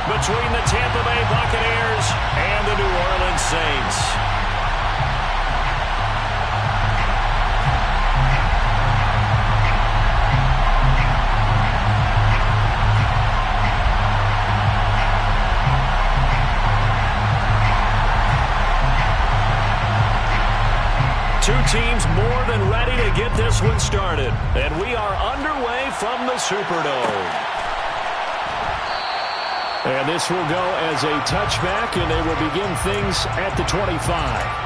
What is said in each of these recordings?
between the Tampa Bay Buccaneers and the New Orleans Saints. Two teams more than ready to get this one started. And we are underway from the Superdome. And this will go as a touchback, and they will begin things at the 25.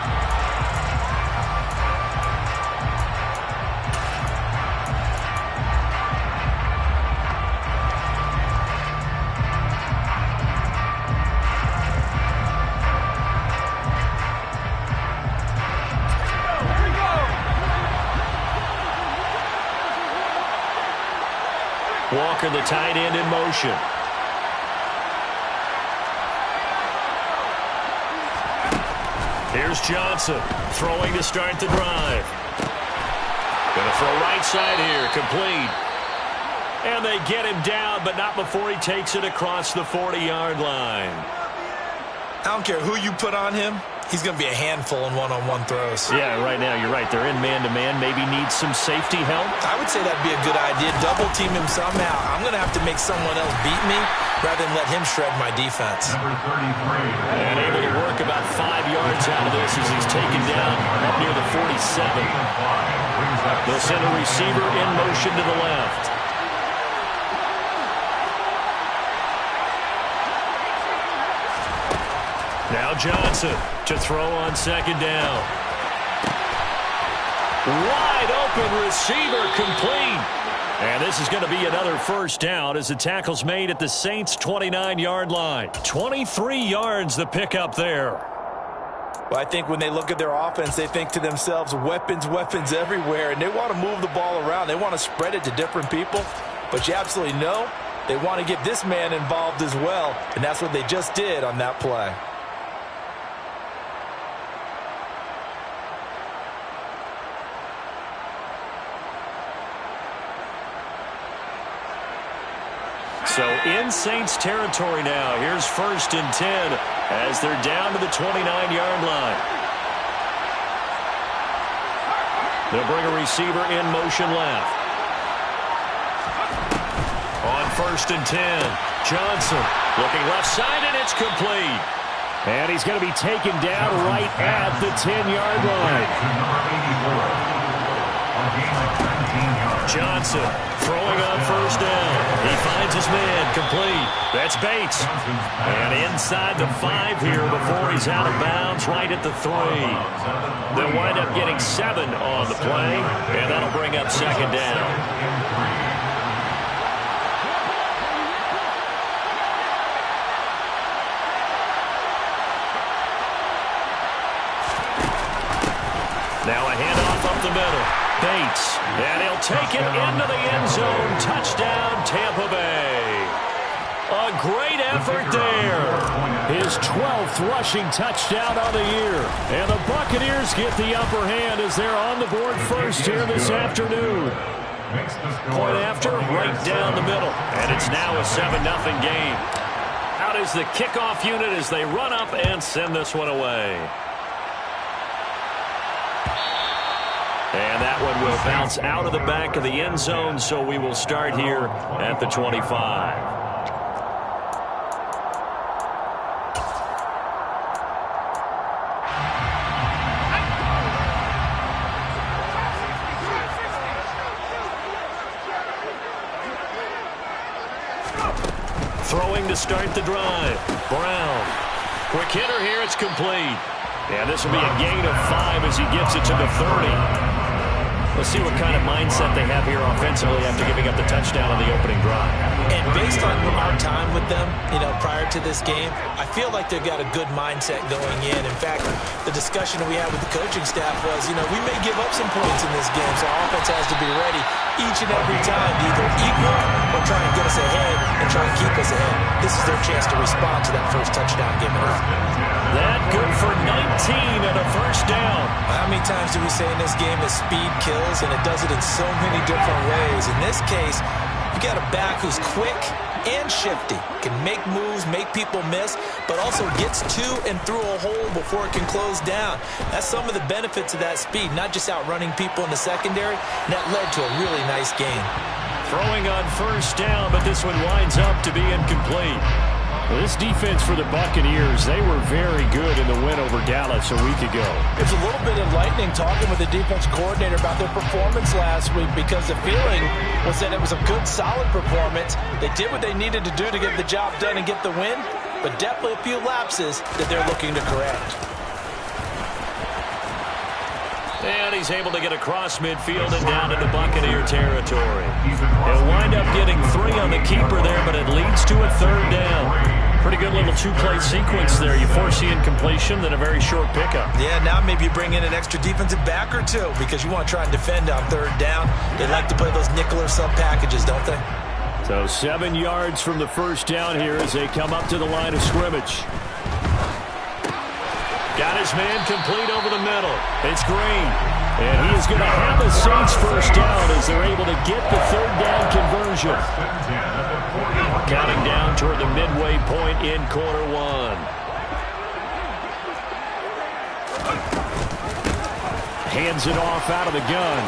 Walker, the tight end, in motion. Here's Johnson throwing to start the drive. Going to throw right side here, complete. And they get him down, but not before he takes it across the 40-yard line. I don't care who you put on him. He's going to be a handful in one-on-one throws. Yeah, right now, you're right. They're in man-to-man. Maybe needs some safety help. I would say that'd be a good idea. Double team him somehow. I'm going to have to make someone else beat me rather than let him shred my defense. Number 33. And able to work about 5 yards out of this as he's taken down up near the 47. They'll send a receiver in motion to the left. Now Johnson to throw on second down. Wide open receiver, complete. And this is going to be another first down as the tackle's made at the Saints' 29-yard line. 23 yards the pickup there. Well, I think when they look at their offense, they think to themselves, weapons, weapons everywhere, and they want to move the ball around. They want to spread it to different people, but you absolutely know they want to get this man involved as well, and that's what they just did on that play. So in Saints territory now. Here's 1st and 10 as they're down to the 29-yard line. They'll bring a receiver in motion left. On 1st and 10, Johnson looking left side, and it's complete. And he's going to be taken down right at the 10-yard line. Johnson throwing on 1st down. He finds his man, complete. That's Bates. And inside the 5 here before he's out of bounds, right at the 3. They'll wind up getting 7 on the play, and that'll bring up second down. Now a handoff up the middle. Bates, and he'll take it into the end zone. Touchdown, Tampa Bay. A great effort there. His 12th rushing touchdown on the year. And the Buccaneers get the upper hand as they're on the board first here this afternoon. Point after, right down the middle. And it's now a 7-0 game. Out is the kickoff unit as they run up and send this one away. And that one will bounce out of the back of the end zone, so we will start here at the 25. Throwing to start the drive. Brown. Quick hitter here, it's complete. And this will be a gain of 5 as he gets it to the 30. Let's see what kind of mindset they have here offensively after giving up the touchdown on the opening drive. And based on our time with them, prior to this game, I feel like they've got a good mindset going in. In fact, the discussion we had with the coaching staff was, we may give up some points in this game, so our offense has to be ready each and every time to either equal or try and get us ahead and try and keep us ahead. This is their chance to respond to that first touchdown given up. That good for 19 and a first down. How many times do we say in this game that speed kills, and it does it in so many different ways? In this case, you got a back who's quick, and shifty. Can make moves, make people miss, but also gets to and through a hole before it can close down. That's some of the benefits of that speed, not just outrunning people in the secondary. And that led to a really nice game. Throwing on first down, but this one winds up to be incomplete. Well, this defense for the Buccaneers, they were very good in the win over Dallas a week ago. It's a little bit enlightening talking with the defense coordinator about their performance last week, because the feeling was that it was a good, solid performance. They did what they needed to do to get the job done and get the win, but definitely a few lapses that they're looking to correct. And he's able to get across midfield and down into Buccaneer territory. He'll wind up getting 3 on the keeper there, but it leads to a third down. Pretty good little two-play sequence there. You force the incompletion, then a very short pickup. Yeah, now maybe you bring in an extra defensive back or two, because you want to try and defend on third down. They like to play those nickel or sub packages, don't they? So 7 yards from the first down here as they come up to the line of scrimmage. Got his man complete over the middle. It's Green. And he is going to have the Saints first down as they're able to get the third down conversion. Counting down toward the midway point in quarter one. Hands it off out of the gun.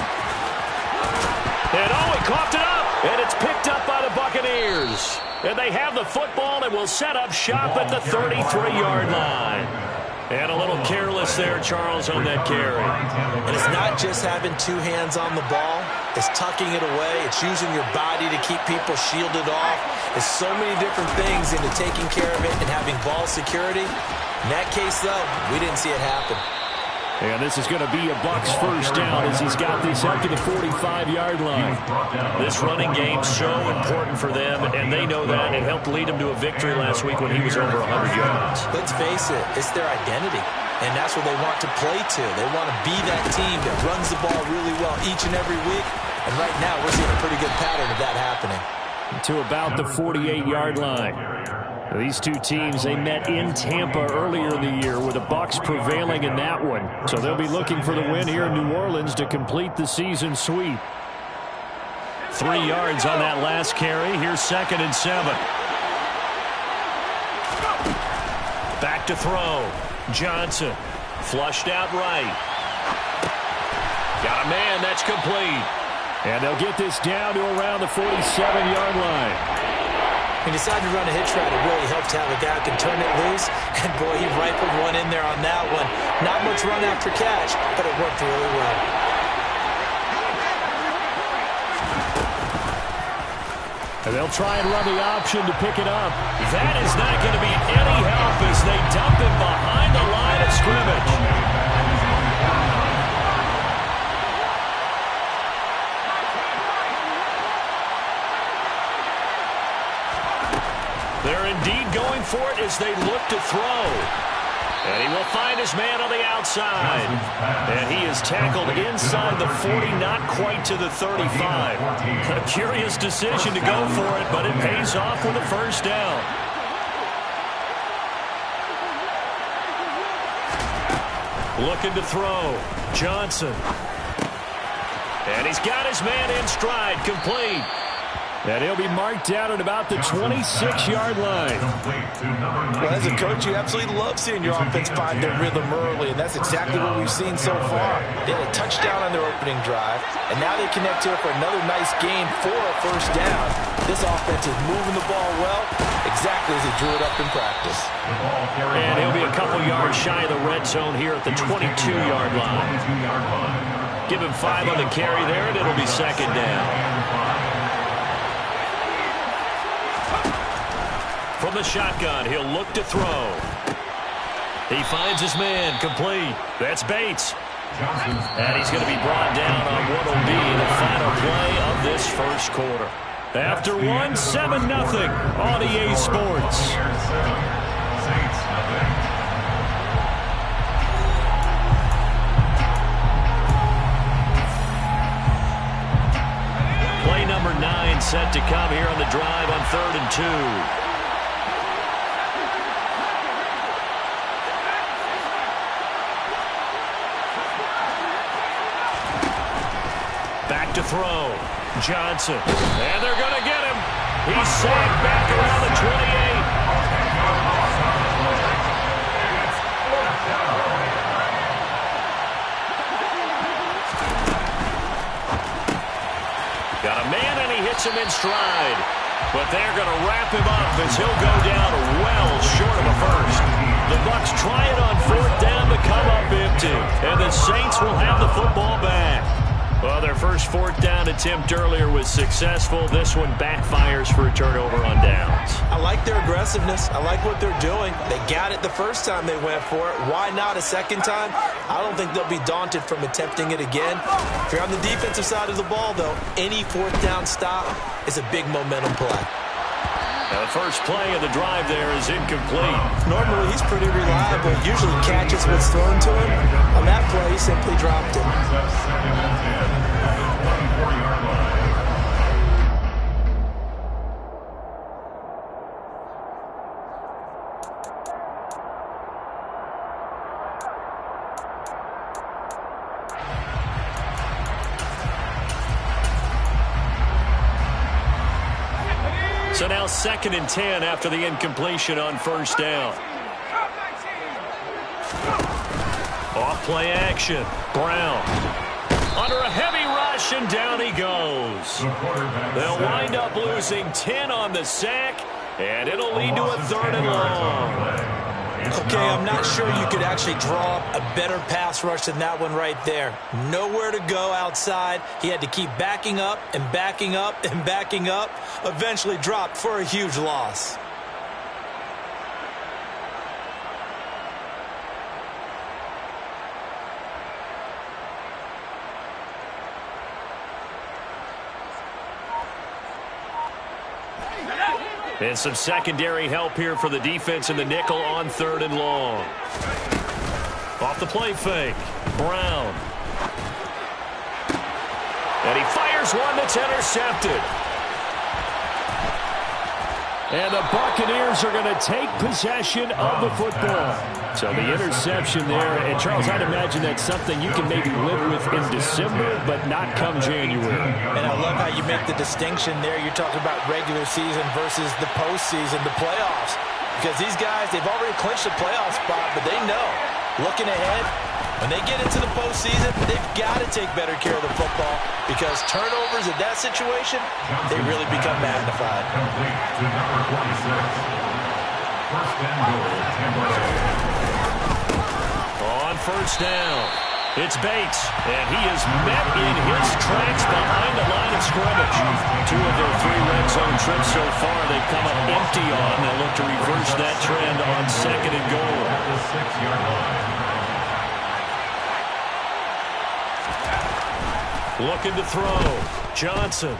And oh, he coughed it up. And it's picked up by the Buccaneers. And they have the football and will set up shop at the 33-yard line. And a little careless there, Charles, on that carry. And it's not just having 2 hands on the ball. It's tucking it away. It's using your body to keep people shielded off. There's so many different things into taking care of it and having ball security. In that case, though, we didn't see it happen. And this is going to be a Bucs first down as he's got this up to the 45-yard line. This running game's so important for them, and they know that. It helped lead them to a victory last week when he was over 100 yards. Let's face it, it's their identity, and that's what they want to play to. They want to be that team that runs the ball really well each and every week, and right now we're seeing a pretty good pattern of that happening. To about the 48-yard line. These two teams, they met in Tampa earlier in the year with the Bucs prevailing in that one. So they'll be looking for the win here in New Orleans to complete the season sweep. 3 yards on that last carry. Here's 2nd and 7. Back to throw. Johnson. Flushed out right. Got a man. That's complete. And they'll get this down to around the 47-yard line. He decided to run a hitch route. It really helped to have a guy who can turn it loose. And, boy, he rifled one in there on that one. Not much run after catch, but it worked really well. And they'll try and run the option to pick it up. That is not going to be any help as they dump him behind the line of scrimmage. They're indeed going for it as they look to throw. And he will find his man on the outside. And he is tackled inside the 40, not quite to the 35. A curious decision to go for it, but it pays off with a first down. Looking to throw. Johnson. And he's got his man in stride, complete. And he'll be marked down at about the 26-yard line. Well, as a coach, you absolutely love seeing your offense find their rhythm early, and that's exactly what we've seen so far. They had a touchdown on their opening drive, and now they connect here for another nice gain for a first down. This offense is moving the ball well, exactly as they drew it up in practice. And he'll be a couple yards shy of the red zone here at the 22-yard line. Give him 5 on the carry there, and it'll be 2nd down. From the shotgun, he'll look to throw. He finds his man, complete. That's Bates. And he's going to be brought down on what will be the final play of this first quarter. After one, 7-0 on EA Sports. Play number 9 set to come here on the drive on 3rd and 2. To throw. Johnson. And they're going to get him. He's sacked back around the 28. Got a man, and he hits him in stride. But they're going to wrap him up as he'll go down well short of a first. The Bucs try it on 4th down to come up empty. And the Saints will have the football back. Well, their first 4th down attempt earlier was successful. This one backfires for a turnover on downs. I like their aggressiveness. I like what they're doing. They got it the first time they went for it. Why not a second time? I don't think they'll be daunted from attempting it again. If you're on the defensive side of the ball, though, any 4th down stop is a big momentum play. Now, the first play of the drive there is incomplete. Normally, he's pretty reliable. Usually catches what's thrown to him. On that play, he simply dropped it. So now 2nd and 10 after the incompletion on 1st down. Off play action. Brown. Under a heavy rush, and down he goes. They'll wind up losing 10 on the sack, and it'll lead to a 3rd and long. Okay, I'm not sure you could actually draw up a better pass rush than that one right there. Nowhere to go outside. He had to keep backing up and backing up and backing up. Eventually dropped for a huge loss. And some secondary help here for the defense in the nickel on 3rd and long. Off the play fake. Brown. And he fires one that's intercepted. And the Buccaneers are going to take possession of the football. So the interception there, and Charles, I'd imagine that's something you can maybe live with in December, but not come January. And I love how you make the distinction there. You're talking about regular season versus the postseason, the playoffs. Because these guys, they've already clinched a playoff spot, but they know, looking ahead, when they get into the postseason, they've got to take better care of the football because turnovers in that situation, they really become magnified. On 1st down, it's Bates, and he is met in his tracks behind the line of scrimmage. 2 of their 3 red zone trips so far, they've come up empty on. They'll look to reverse that trend on 2nd and goal. Looking to throw. Johnson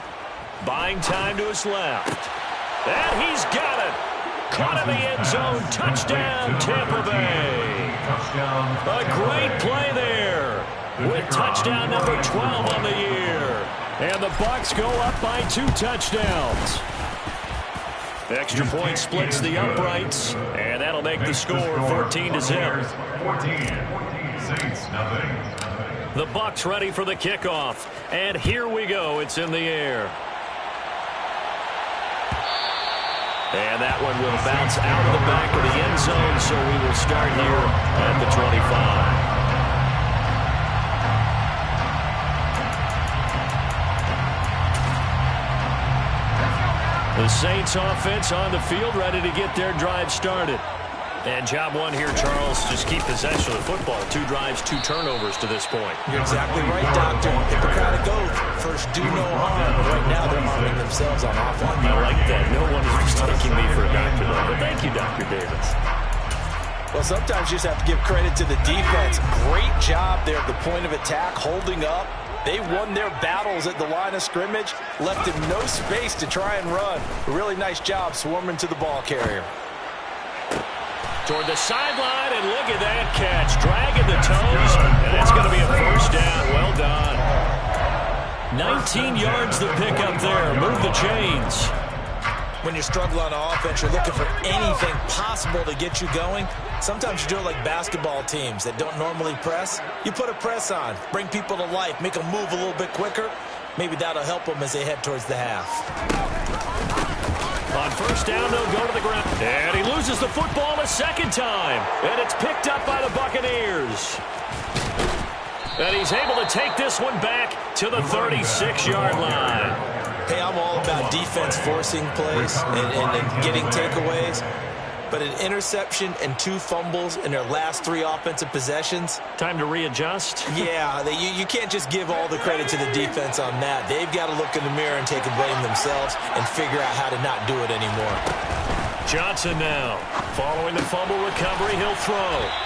buying time to his left. And he's got it. Caught in the end zone. Touchdown, Tampa Bay. A great play there with touchdown number 12 on the year. And the Bucs go up by 2 touchdowns. Extra point splits the uprights, and that'll make the score 14-0. 14, Saints, nothing. The Bucs ready for the kickoff. And here we go. It's in the air. And that one will bounce out of the back of the end zone, so we will start here at the 25. The Saints offense on the field, ready to get their drive started. And job one here, Charles, just keep possession of the football. 2 drives, 2 turnovers to this point. You're exactly right, Doctor. Hippocratic oath. First, do no harm. But right now, they're harming themselves on offense. I like that. No one is mistaking me for a doctor, though. But thank you, Dr. Davis. Well, sometimes you just have to give credit to the defense. Great job there at the point of attack, holding up. They won their battles at the line of scrimmage, left him no space to try and run. A really nice job swarming to the ball carrier. Toward the sideline, and look at that catch. Dragging the toes, and that's going to be a 1st down. Well done. 19 yards to pick up there. Move the chains. When you struggle on offense, you're looking for anything possible to get you going. Sometimes you do it like basketball teams that don't normally press. You put a press on, bring people to life, make them move a little bit quicker. Maybe that'll help them as they head towards the half. On first down, they'll go to the ground. And he loses the football a second time. And it's picked up by the Buccaneers. And he's able to take this one back to the 36-yard line. Hey, I'm all about defense forcing plays and getting takeaways. But an interception and 2 fumbles in their last 3 offensive possessions. Time to readjust? Yeah, you can't just give all the credit to the defense on that. They've got to look in the mirror and take a blame themselves and figure out how to not do it anymore. Johnson now. Following the fumble recovery, he'll throw.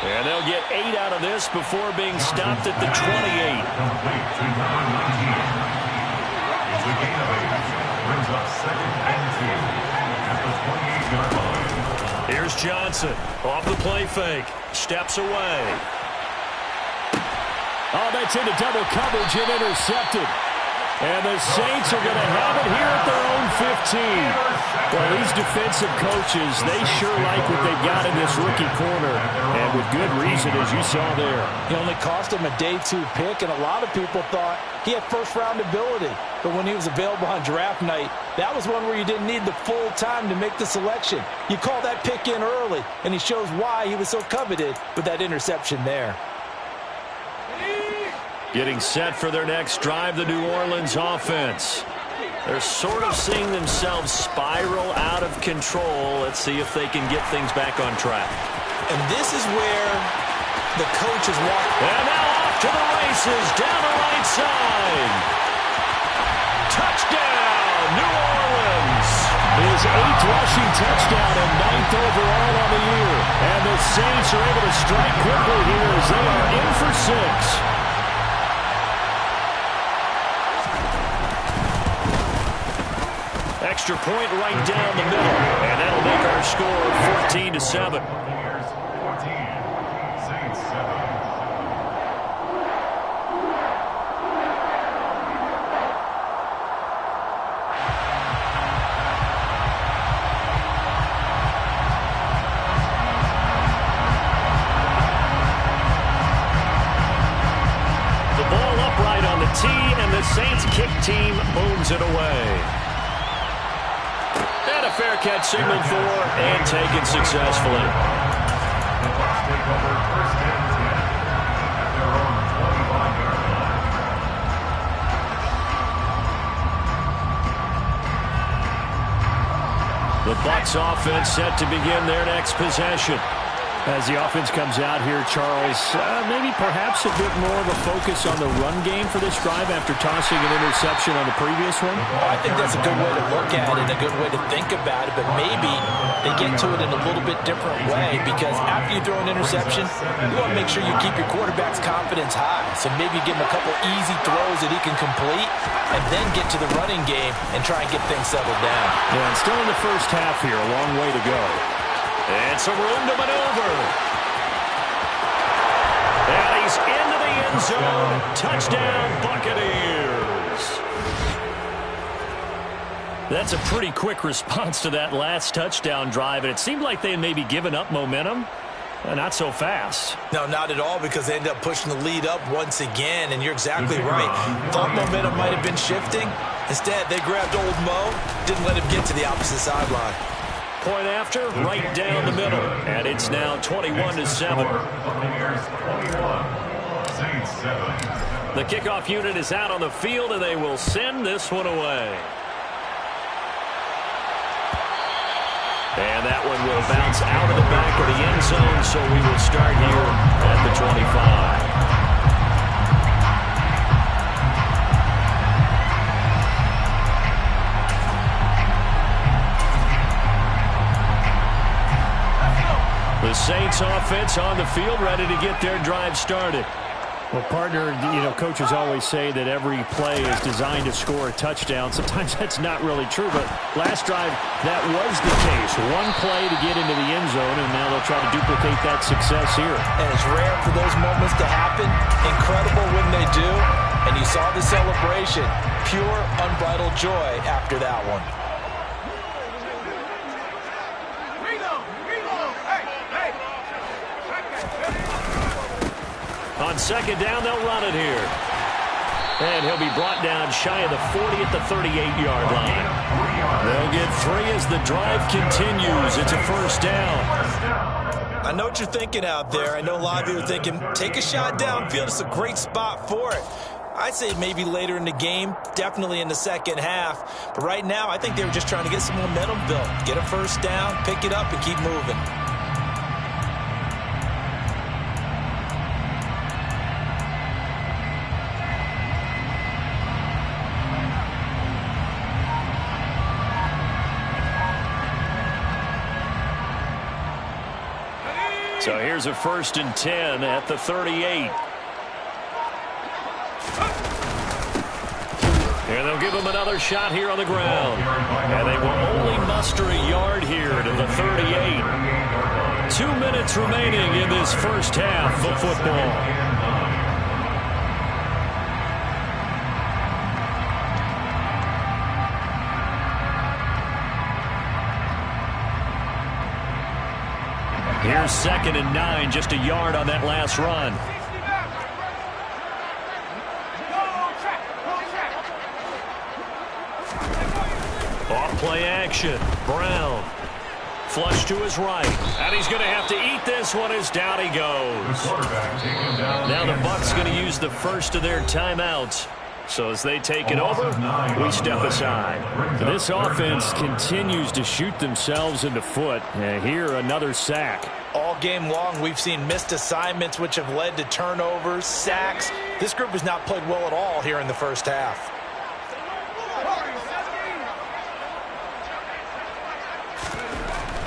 And they'll get 8 out of this before being stopped at the 28. It's a gain of 8. Brings up 2nd and 2 at the 28-yard line. Here's Johnson. Off the play fake. Steps away. Oh, that's into double coverage and intercepted. And the Saints are going to have it here at their own 15. Well, these defensive coaches, they sure like what they've got in this rookie corner. And with good reason, as you saw there. He only cost him a day 2 pick, and a lot of people thought he had first-round ability. But when he was available on draft night, that was one where you didn't need the full time to make the selection. You call that pick in early, and he shows why he was so coveted with that interception there. Getting set for their next drive, the New Orleans offense. They're sort of seeing themselves spiral out of control. Let's see if they can get things back on track. And this is where the coach is walking. And now off to the races, down the right side. Touchdown, New Orleans. His 8th rushing touchdown and 9th overall on the year. And the Saints are able to strike quickly here as they are in for 6. Extra point right down the middle. And that'll make our score 14-7. Buccaneers 14, Saints 7. The ball upright on the tee, and the Saints kick team moves it away. And a fair catch signaled for and taken successfully. The Bucs take over 1st and 10 at their own 25-yard line. The Bucs offense set to begin their next possession. As the offense comes out here, Charles, maybe perhaps a bit more of a focus on the run game for this drive after tossing an interception on the previous one? I think that's a good way to look at it, a good way to think about it, but maybe they get to it in a little bit different way because after you throw an interception, you want to make sure you keep your quarterback's confidence high. So maybe give him a couple easy throws that he can complete and then get to the running game and try and get things settled down. Yeah, and still in the first half here, a long way to go. And some room to maneuver. And he's into the end zone. Touchdown, Buccaneers. That's a pretty quick response to that last touchdown drive, and it seemed like they had maybe given up momentum. Not so fast. No, not at all, because they end up pushing the lead up once again, and you're exactly right. Thought momentum might have been shifting. Instead, they grabbed old Mo, didn't let him get to the opposite sideline. Point after, right down the middle. And it's now 21-7. Buccaneers 21, Saints 7. The kickoff unit is out on the field, and they will send this one away. And that one will bounce out of the back of the end zone, so we will start here at the 25. The Saints offense on the field, ready to get their drive started. Well, partner, coaches always say that every play is designed to score a touchdown. Sometimes that's not really true, but last drive, that was the case. One play to get into the end zone, and now they'll try to duplicate that success here. And it's rare for those moments to happen. Incredible when they do. And you saw the celebration. Pure, unbridled joy after that one. On second down, they'll run it here. And he'll be brought down shy of the 40 at the 38-yard line. They'll get 3 as the drive continues. It's a first down. I know what you're thinking out there. I know a lot of you are thinking, take a shot downfield. It's a great spot for it. I'd say maybe later in the game, definitely in the second half. But right now, I think they were just trying to get some momentum built. Get a first down, pick it up, and keep moving. So here's a 1st and 10 at the 38. And they'll give him another shot here on the ground. And they will only muster a yard here to the 38. 2 minutes remaining in this first half of football. Here's 2nd and 9, just a yard on that last run. Off play action. Brown. Flush to his right. And he's going to have to eat this one as down he goes. Now the Bucs going to use the first of their timeouts. So as they take it over, we step aside. This offense continues to shoot themselves in the foot. Here, another sack. All game long, we've seen missed assignments, which have led to turnovers, sacks. This group has not played well at all here in the first half.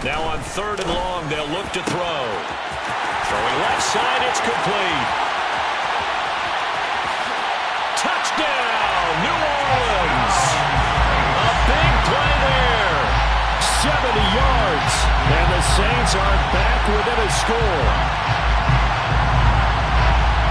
Now on 3rd and long, they'll look to throw. Throwing left side, it's complete. Touchdown, New Orleans. A big play there. 70 yards. And the Saints are back within a score.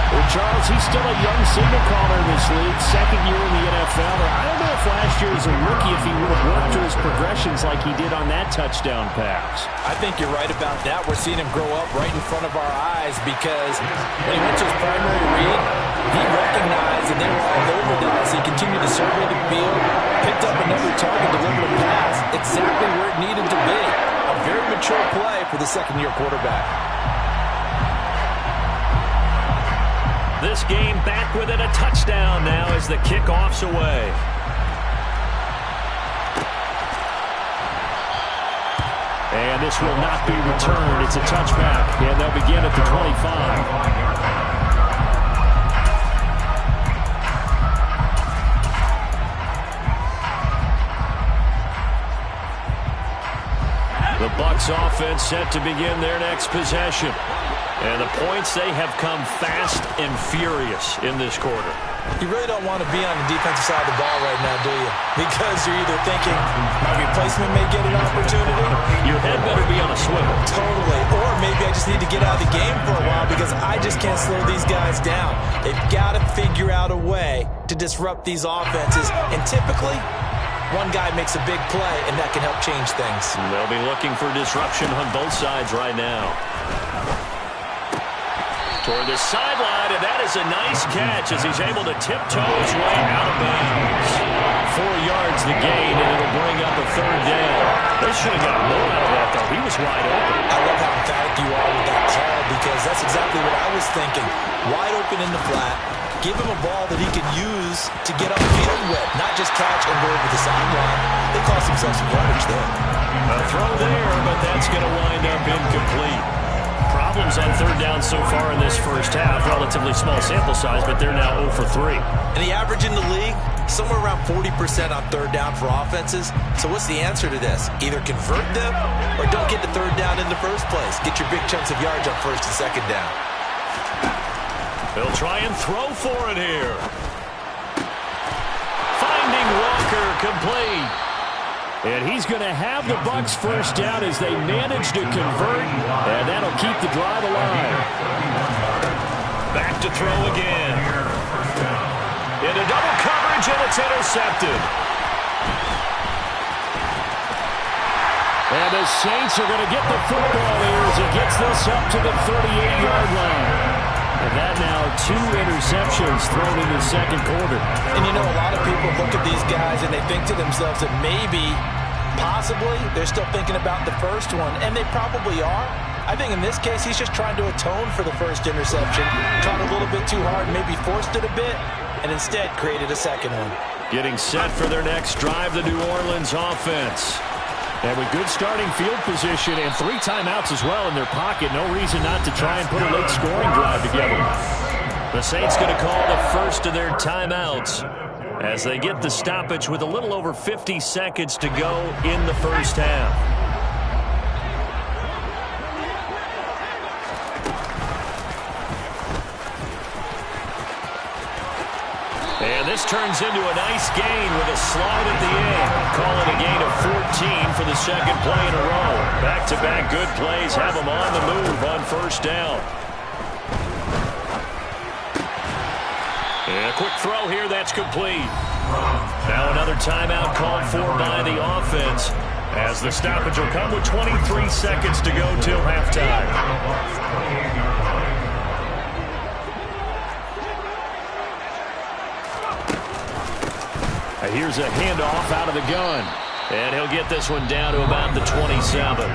Well, Charles, he's still a young signal caller in this league, 2nd year in the NFL. I don't know if last year as a rookie, if he would have worked through his progressions like he did on that touchdown pass. I think you're right about that. We're seeing him grow up right in front of our eyes because when he went to his primary read, he recognized that they were all over that as he continued to survey the field, picked up another target, delivered a pass, exactly where it needed to be. A very mature play for the 2nd-year quarterback. This game back within a touchdown now as the kickoff's away. And this will not be returned. It's a touchback. And they'll begin at the 25. The Bucs offense set to begin their next possession. And the points, they have come fast and furious in this quarter. You really don't want to be on the defensive side of the ball right now, do you? Because you're either thinking my replacement may get an opportunity. Your head better be on a swivel. Totally. Or maybe I just need to get out of the game for a while because I just can't slow these guys down. They've got to figure out a way to disrupt these offenses. And typically, one guy makes a big play, and that can help change things. And they'll be looking for disruption on both sides right now. Toward the sideline, and that is a nice catch as he's able to tiptoe his way out of bounds. 4 yards the gain, and it'll bring up a 3rd down. They should have got more out of that, though. He was wide open. I love how emphatic you are with that call because that's exactly what I was thinking. Wide open in the flat. Give him a ball that he can use to get upfield with, not just catch and go over the sideline. They cost themselves some yardage there. A throw there, but that's going to wind up incomplete. Problems on 3rd down so far in this first half. Relatively small sample size, but they're now 0 for 3. And the average in the league, somewhere around 40% on 3rd down for offenses. So what's the answer to this? Either convert them or don't get the 3rd down in the first place. Get your big chunks of yards on 1st and 2nd down. They'll try and throw for it here. Finding Walker complete. And he's going to have the Bucs first down as they manage to convert, and that'll keep the drive alive. Back to throw again. Into double coverage, and it's intercepted. And the Saints are going to get the football here as he gets this up to the 38-yard line. And that now 2 interceptions thrown in the second quarter. And you know, a lot of people look at these guys and they think to themselves that maybe, possibly, they're still thinking about the first one, and they probably are. I think in this case, he's just trying to atone for the first interception, tried a little bit too hard, maybe forced it a bit, and instead created a second one. Getting set for their next drive, the New Orleans offense. And with good starting field position and 3 timeouts as well in their pocket, no reason not to try and put a late scoring drive together. The Saints going to call the first of their timeouts as they get the stoppage with a little over 50 seconds to go in the first half. And this turns into a nice gain with a slide at the end. Call it a gain of 14 for the second play in a row. Back-to-back good plays have them on the move on first down. And a quick throw here, that's complete. Now another timeout called for by the offense as the stoppage will come with 23 seconds to go till halftime. Here's a handoff out of the gun. And he'll get this one down to about the 27.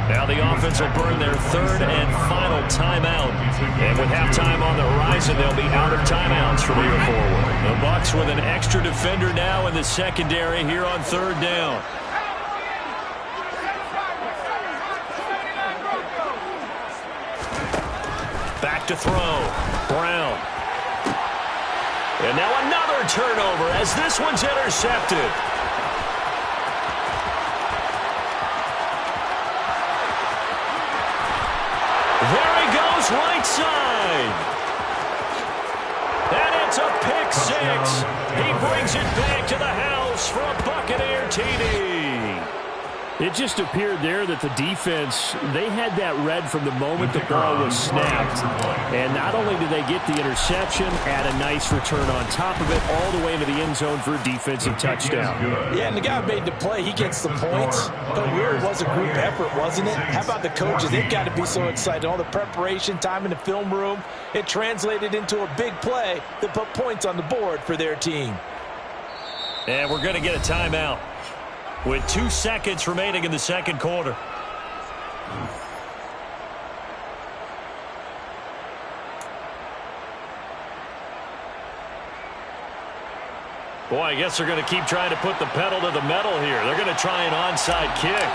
Now the offense will burn their third and final timeout. And with halftime on the horizon, they'll be out of timeouts from here forward. The Bucs with an extra defender now in the secondary here on third down. Back to throw. Brown. And now another turnover as this one's intercepted. There he goes, right side. And it's a pick 6. He brings it back to the house for a Buccaneer TD. It just appeared there that the defense, they had that read from the moment the ball was snapped. And not only did they get the interception, add a nice return on top of it, all the way into the end zone for a defensive touchdown. Yeah, and the guy who made the play, he gets the points. But it really was a group effort, wasn't it? How about the coaches? They've got to be so excited. All the preparation, time in the film room, it translated into a big play that put points on the board for their team. And we're going to get a timeout with 2 seconds remaining in the second quarter. Boy, I guess they're going to keep trying to put the pedal to the metal here. They're going to try an onside kick.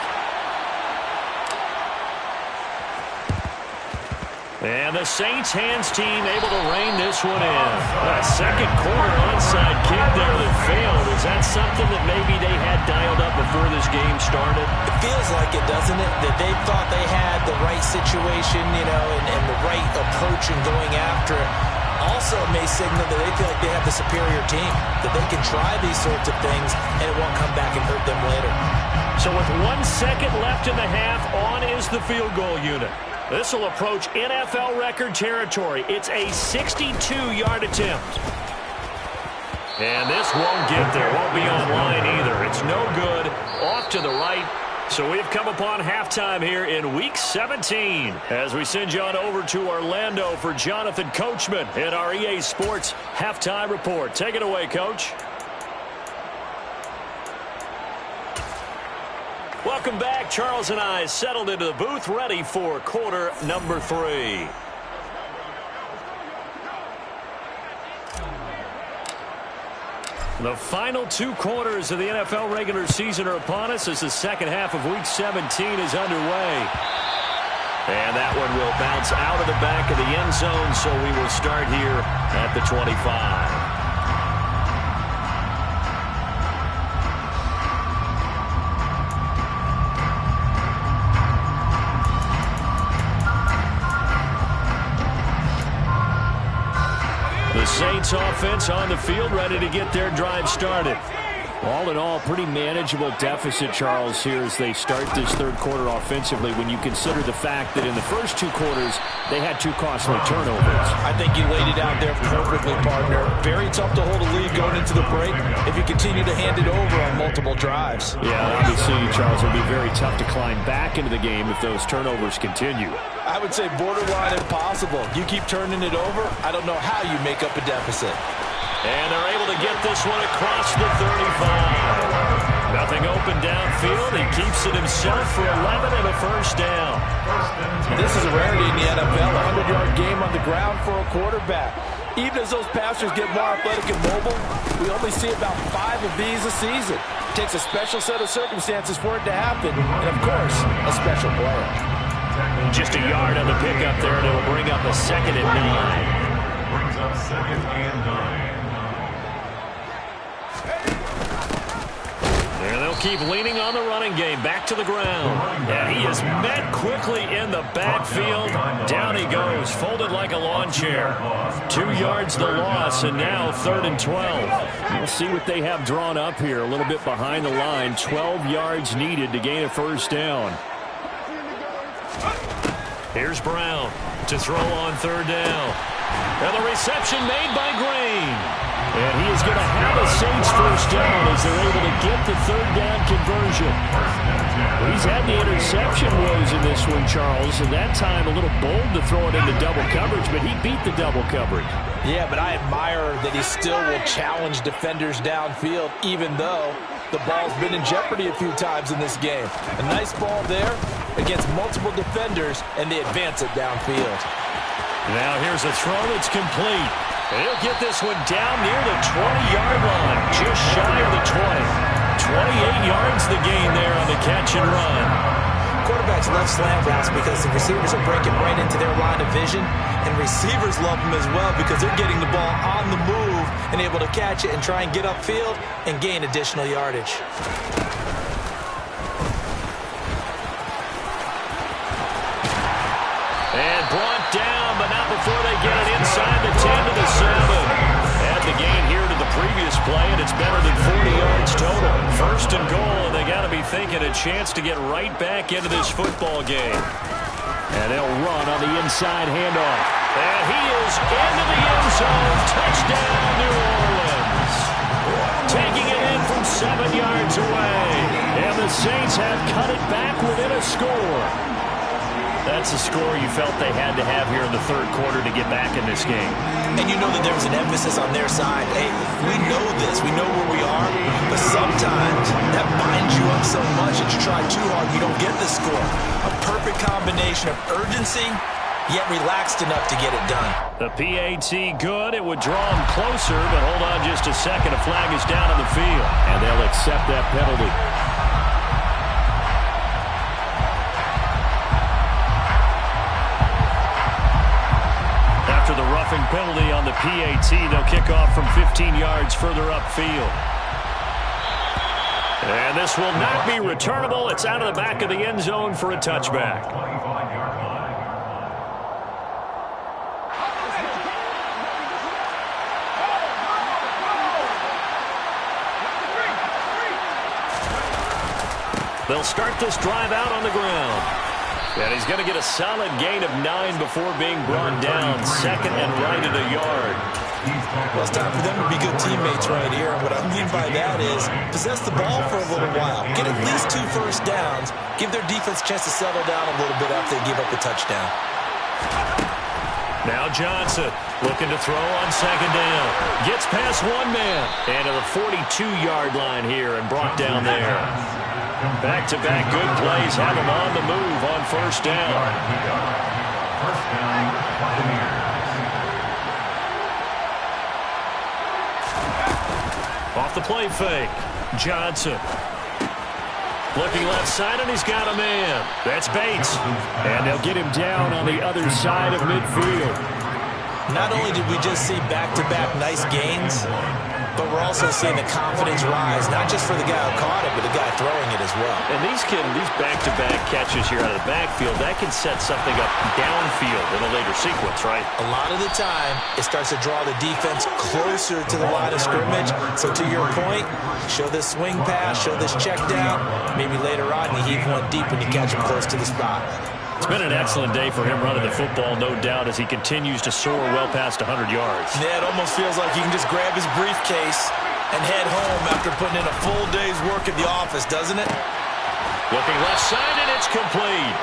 And the Saints hands team able to rein this one in. A second quarter onside kick there that failed. Is that something that maybe they had dialed up before this game started? It feels like it, doesn't it? That they thought they had the right situation, you know, and the right approach in going after it. Also may signal that they feel like they have the superior team, that they can try these sorts of things and it won't come back and hurt them later. So with 1 second left in the half, on is the field goal unit. This will approach NFL record territory. It's a 62-yard attempt. And this won't get there. Won't be online either. It's no good. Off to the right. So we've come upon halftime here in Week 17 as we send you on over to Orlando for Jonathan Coachman in our EA Sports Halftime Report. Take it away, Coach. Welcome back. Charles and I settled into the booth, ready for quarter number 3. The final 2 quarters of the NFL regular season are upon us as the second half of Week 17 is underway. And that one will bounce out of the back of the end zone, so we will start here at the 25. The Saints offense on the field, ready to get their drive started. All in all, pretty manageable deficit, Charles, here as they start this third quarter offensively when you consider the fact that in the first two quarters they had two costly turnovers. I think you laid it out there perfectly, partner. Very tough to hold a lead going into the break if you continue to hand it over on multiple drives. Yeah, obviously, Charles, it'll be very tough to climb back into the game if those turnovers continue. I would say borderline impossible. You keep turning it over, I don't know how you make up a deficit. And they're able to get this one across the 35. Nothing open downfield. He keeps it himself for 11 and a first down. This is a rarity in the NFL, a 100-yard game on the ground for a quarterback. Even as those passers get more athletic and mobile, we only see about 5 of these a season. It takes a special set of circumstances for it to happen, and of course, a special player. Just a yard on the pickup there, and it'll bring up a 2nd and 9. Brings up 2nd and 9. And they'll keep leaning on the running game. Back to the ground. And he is met quickly in the backfield. Down he goes, folded like a lawn chair. 2 yards the loss, and now 3rd and 12. We'll see what they have drawn up here. A little bit behind the line. 12 yards needed to gain a first down. Here's Brown to throw on 3rd down. And the reception made by Green. And he is going to have a Saints first down as they're able to get the 3rd down conversion. He's had the interception woes in this one, Charles, and that time a little bold to throw it into double coverage, but he beat the double coverage. Yeah, but I admire that he still will challenge defenders downfield, even though the ball's been in jeopardy a few times in this game. A nice ball there against multiple defenders, and they advance it downfield. Now here's a throw that's complete. He'll get this one down near the 20-yard line, just shy of the 20. 28 yards the gain there on the catch and run. Quarterbacks love slant routes because the receivers are breaking right into their line of vision, and receivers love them as well because they're getting the ball on the move and able to catch it and try and get upfield and gain additional yardage. And brought down, but not before they get it inside the 10 to the 7. Add the gain here to the previous play, and it's better than 40 yards total. 1st and goal, and they got to be thinking a chance to get right back into this football game. And they'll run on the inside handoff. And he is into the end zone. Touchdown, New Orleans. Taking it in from 7 yards away. And the Saints have cut it back within a score. That's a score you felt they had to have here in the 3rd quarter to get back in this game. And you know that there was an emphasis on their side. Hey, we know this. We know where we are. But sometimes that binds you up so much that you try too hard, you don't get the score. A perfect combination of urgency, yet relaxed enough to get it done. The PAT good. It would draw them closer, but hold on just a second. A flag is down on the field. And they'll accept that penalty. After the roughing penalty on the PAT, they'll kick off from 15 yards further upfield. And this will not be returnable. It's out of the back of the end zone for a touchback. 25-yard line. They'll start this drive out on the ground. And he's going to get a solid gain of 9 before being brought down. 2nd and right at a yard. Well, it's time for them to be good teammates right here. And what I mean by that is possess the ball for a little while. Get at least 2 first downs. Give their defense a chance to settle down a little bit after they give up the touchdown. Now Johnson looking to throw on 2nd down. Gets past one man. And to the 42-yard line here and brought down there. Back-to-back good plays have him on the move on 1st down. First down, Buccaneers. Off the play fake. Johnson. Looking left side, and he's got a man. That's Bates. And they'll get him down on the other side of midfield. Not only did we just see back-to-back nice gains, but we're also seeing the confidence rise, not just for the guy who caught it, but the guy throwing it as well. And these back-to-back catches here out of the backfield, that can set something up downfield in a later sequence, right? A lot of the time, it starts to draw the defense closer to the line of scrimmage. So to your point, show this swing pass, show this check down. Maybe later on, you heave one deep and you catch him close to the spot. It's been an excellent day for him running the football, no doubt, as he continues to soar well past 100 yards. Yeah, it almost feels like he can just grab his briefcase and head home after putting in a full day's work at the office, doesn't it? Looking left side, and it's complete.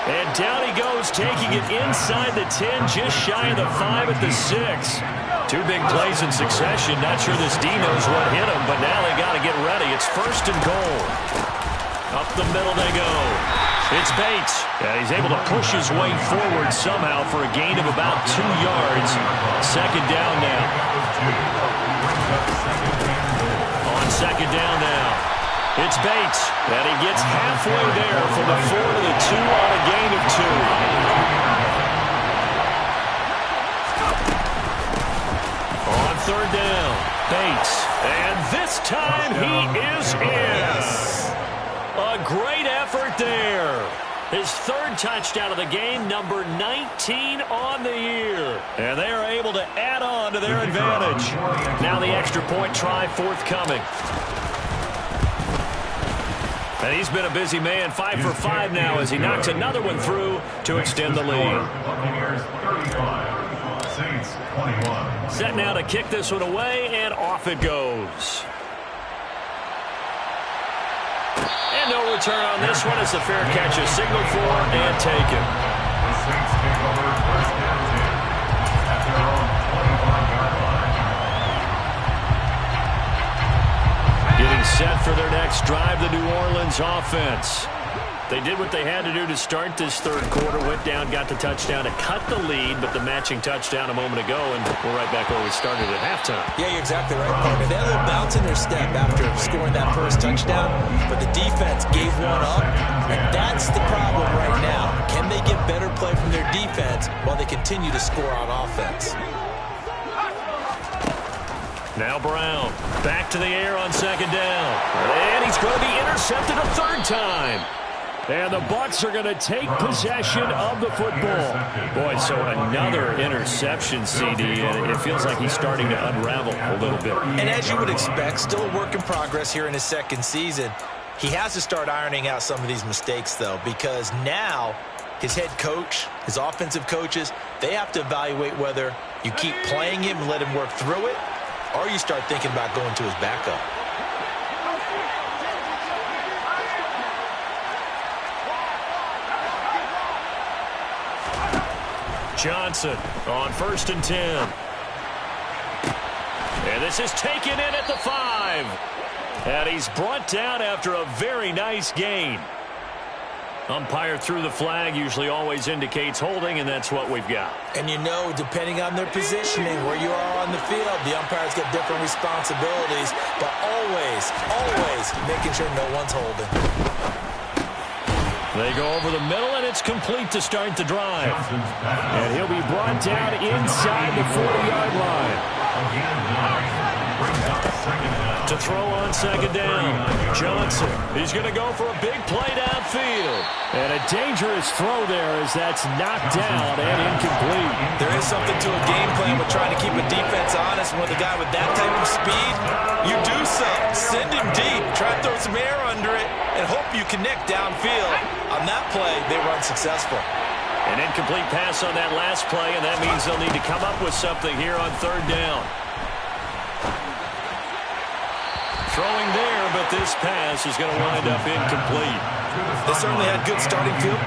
And down he goes, taking it inside the 10, just shy of the 5 at the 6. Two big plays in succession. Not sure this D knows what hit him, but now they got to get ready. It's 1st and goal. Up the middle they go. It's Bates. Yeah, he's able to push his way forward somehow for a gain of about 2 yards. 2nd down now. On 2nd down now. It's Bates. And he gets halfway there from the 4 to the 2 on a gain of 2. On 3rd down, Bates. And this time he is in. A great effort there. His 3rd touchdown of the game, number 19 on the year. And they are able to add on to their advantage. Now the extra point try forthcoming. And he's been a busy man, 5 for 5 now as he knocks another one through to extend the lead. Set now to kick this one away, and off it goes. And no return on this one as the fair catch is signaled for and taken. The Saints take over 1st and 10 at their own 25-yard line. Getting set for their next drive, the New Orleans offense. They did what they had to do to start this 3rd quarter, went down, got the touchdown to cut the lead, but the matching touchdown a moment ago, and we're right back where we started at halftime. Yeah, you're exactly right, partner. They had a little bounce in their step after scoring that 1st touchdown, but the defense gave one up, and that's the problem right now. Can they get better play from their defense while they continue to score on offense? Now Brown, back to the air on 2nd down, and he's going to be intercepted a 3rd time. And the Bucs are going to take possession of the football. Boy, so another interception, CD, and it feels like he's starting to unravel a little bit. And as you would expect, still a work in progress here in his 2nd season. He has to start ironing out some of these mistakes, though, because now his head coach, his offensive coaches, they have to evaluate whether you keep playing him and let him work through it, or you start thinking about going to his backup. Johnson on 1st and 10. And this is taken in at the 5. And he's brought down after a very nice gain. Umpire threw the flag, usually always indicates holding, and that's what we've got. And you know, depending on their positioning, where you are on the field, the umpires get different responsibilities, but always making sure no one's holding. They go over the middle, and it's complete to start the drive. And he'll be brought down inside the 40-yard line. To throw on 2nd down, Johnson. He's going to go for a big play downfield. And a dangerous throw there as that's knocked down and incomplete. There is something to a game plan with trying to keep a defense honest. With a guy with that type of speed, you do so. Send him deep. Try to throw some air under it and hope you connect downfield. On that play, they were unsuccessful. An incomplete pass on that last play, and that means they'll need to come up with something here on 3rd down. Throwing there, but this pass is going to wind up incomplete. They certainly had good starting field